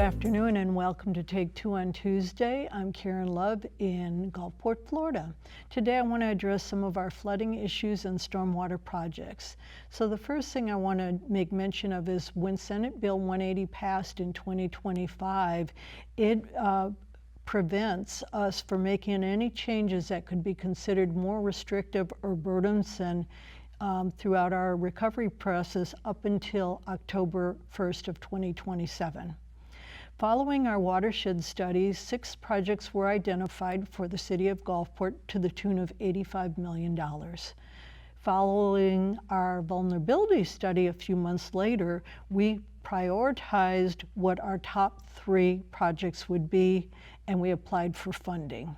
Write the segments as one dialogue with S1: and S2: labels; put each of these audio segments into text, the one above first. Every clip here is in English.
S1: afternoon and welcome to Take Two on Tuesday. I'm Karen Love in Gulfport, Florida. Today I want to address some of our flooding issues and stormwater projects. So the first thing I want to make mention of is when Senate Bill 180 passed in 2025, it prevents us from making any changes that could be considered more restrictive or burdensome throughout our recovery process up until October 1st of 2027. Following our watershed studies, 6 projects were identified for the City of Gulfport to the tune of $85 million. Following our vulnerability study a few months later, we prioritized what our top 3 projects would be, and we applied for funding.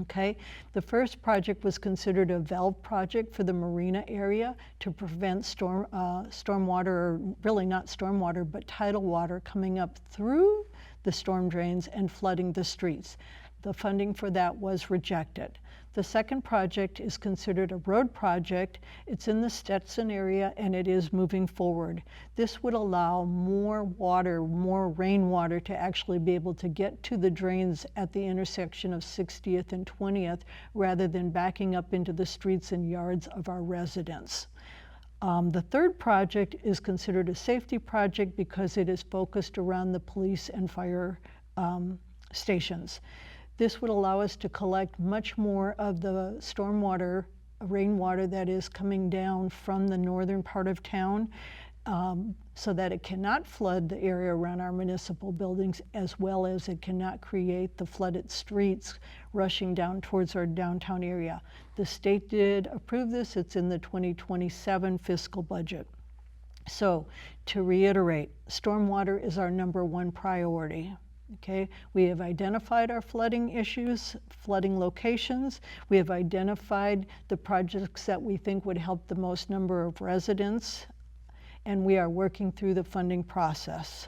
S1: Okay, the first project was considered a valve project for the marina area to prevent stormwater, or really not stormwater, but tidal water coming up through the storm drains and flooding the streets. The funding for that was rejected. The second project is considered a road project. It's in the Stetson area and it is moving forward. This would allow more water, more rainwater to actually be able to get to the drains at the intersection of 60th and 20th rather than backing up into the streets and yards of our residents. The third project is considered a safety project because it is focused around the police and fire stations. This would allow us to collect much more of the stormwater, rainwater that is coming down from the northern part of town so that it cannot flood the area around our municipal buildings, as well as it cannot create the flooded streets rushing down towards our downtown area. The state did approve this. It's in the 2027 fiscal budget. So to reiterate, stormwater is our #1 priority. Okay, we have identified our flooding issues, flooding locations. We have identified the projects that we think would help the most number of residents, and we are working through the funding process.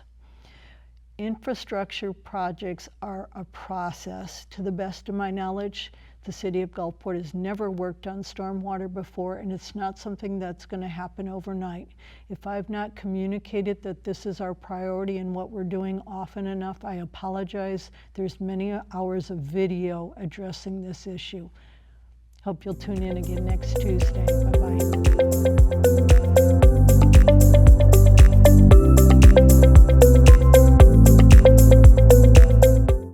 S1: Infrastructure projects are a process. To the best of my knowledge, the City of Gulfport has never worked on stormwater before, and it's not something that's going to happen overnight. If I've not communicated that this is our priority and what we're doing often enough, I apologize. There's many hours of video addressing this issue. Hope you'll tune in again next Tuesday. Bye-bye.